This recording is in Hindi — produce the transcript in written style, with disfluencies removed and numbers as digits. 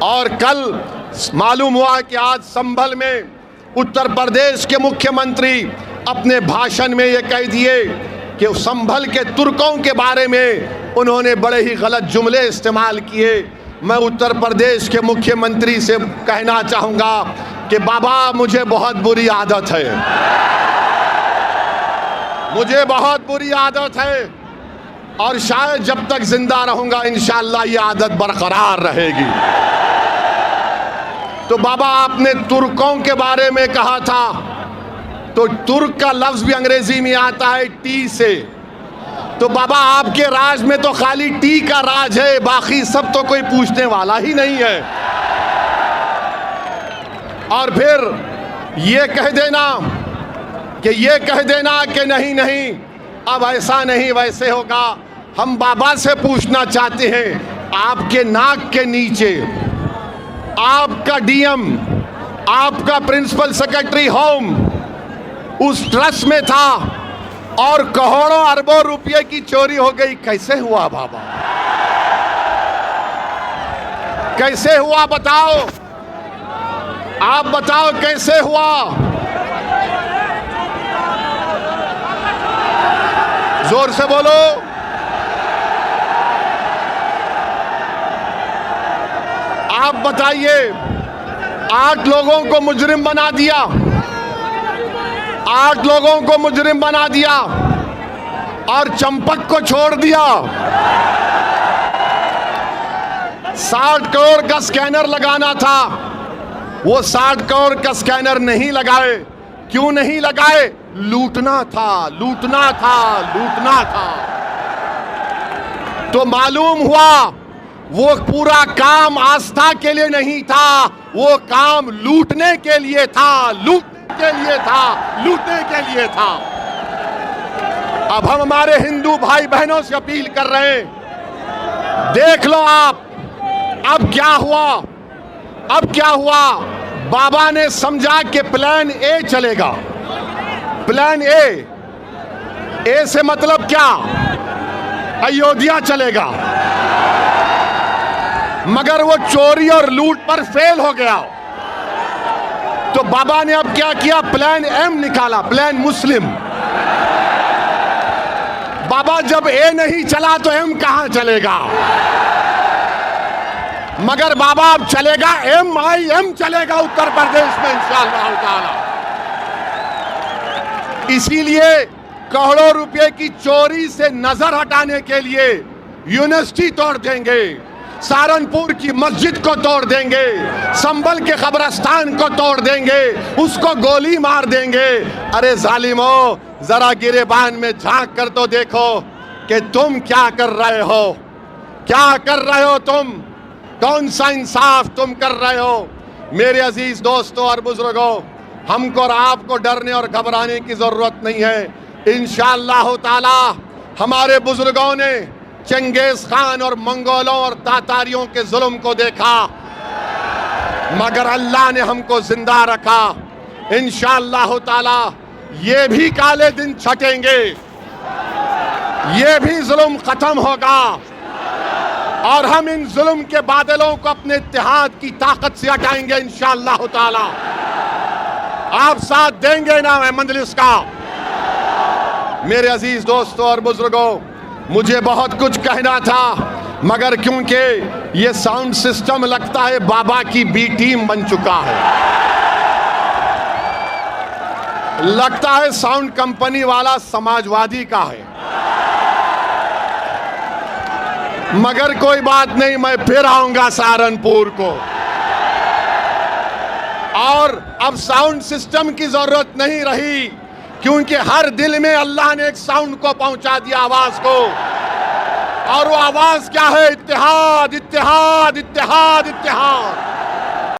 और कल मालूम हुआ कि आज संभल में उत्तर प्रदेश के मुख्यमंत्री अपने भाषण में ये कह दिए कि संभल के तुर्कों के बारे में उन्होंने बड़े ही गलत जुमले इस्तेमाल किए। मैं उत्तर प्रदेश के मुख्यमंत्री से कहना चाहूँगा कि बाबा मुझे बहुत बुरी आदत है, मुझे बहुत बुरी आदत है और शायद जब तक जिंदा रहूँगा इंशाअल्लाह ये आदत बरकरार रहेगी। तो बाबा आपने तुर्कों के बारे में कहा था, तो तुर्क का लफ्ज भी अंग्रेजी में आता है टी से। तो बाबा आपके राज में तो खाली टी का राज है, बाकी सब तो कोई पूछने वाला ही नहीं है। और फिर ये कह देना कि नहीं नहीं अब ऐसा नहीं वैसे होगा। हम बाबा से पूछना चाहते हैं, आपके नाक के नीचे आपका डीएम, आपका प्रिंसिपल सेक्रेटरी होम उस ट्रस्ट में था और करोड़ों अरबों रुपए की चोरी हो गई। कैसे हुआ बाबा, कैसे हुआ बताओ, आप बताओ कैसे हुआ। जोर से बोलो। आप बताइए, 8 लोगों को मुजरिम बना दिया, 8 लोगों को मुजरिम बना दिया और चंपक को छोड़ दिया। 60 करोड़ का स्कैनर लगाना था, वो 60 करोड़ का स्कैनर नहीं लगाए। क्यों नहीं लगाए? लूटना था, लूटना था, लूटना था। तो मालूम हुआ वो पूरा काम आस्था के लिए नहीं था, वो काम लूटने के लिए था, लूटने के लिए था, लूटने के लिए था। अब हम हमारे हिंदू भाई बहनों से अपील कर रहे हैं, देख लो आप अब क्या हुआ, अब क्या हुआ। बाबा ने समझा कि प्लान ए चलेगा, प्लान ए से मतलब क्या? अयोध्या चलेगा। मगर वो चोरी और लूट पर फेल हो गया। तो बाबा ने अब क्या किया? प्लान एम निकाला, प्लान मुस्लिम। बाबा जब ए नहीं चला तो एम कहां चलेगा? मगर बाबा अब चलेगा MIM चलेगा उत्तर प्रदेश में इंशाअल्लाह ताला। इसीलिए करोड़ों रुपए की चोरी से नजर हटाने के लिए यूनिवर्सिटी तोड़ देंगे, सहारनपुर की मस्जिद को तोड़ देंगे, संभल के कब्रिस्तान को तोड़ देंगे, उसको गोली मार देंगे। अरे जालिमो, जरा गिरेबान में झांक कर तो देखो कि तुम क्या कर रहे हो, क्या कर रहे हो तुम, कौन सा इंसाफ तुम कर रहे हो। मेरे अजीज दोस्तों और बुजुर्गों, हमको और आपको डरने और घबराने की जरूरत नहीं है। इंशाअल्लाह ताला हमारे बुजुर्गों ने चंगेज खान और मंगोलों और तातारियों के जुल्म को देखा, मगर अल्लाह ने हमको जिंदा रखा। इंशाअल्लाह ताला ये भी काले दिन छटेंगे, ये भी जुल्म खत्म होगा और हम इन जुल्म के बादलों को अपने इत्तेहाद की ताकत से हटाएंगे इंशाअल्लाह ताला। आप साथ देंगे ना मजलिस का? मेरे अजीज दोस्तों और बुजुर्गों, मुझे बहुत कुछ कहना था, मगर क्योंकि ये साउंड सिस्टम लगता है बाबा की बी टीम बन चुका है, लगता है साउंड कंपनी वाला समाजवादी का है। मगर कोई बात नहीं, मैं फिर आऊंगा सहारनपुर को। और अब साउंड सिस्टम की जरूरत नहीं रही, क्योंकि हर दिल में अल्लाह ने एक साउंड को पहुंचा दिया, आवाज को। और वो आवाज क्या है? इत्तेहाद, इत्तेहाद, इत्तेहाद, इत्तेहाद।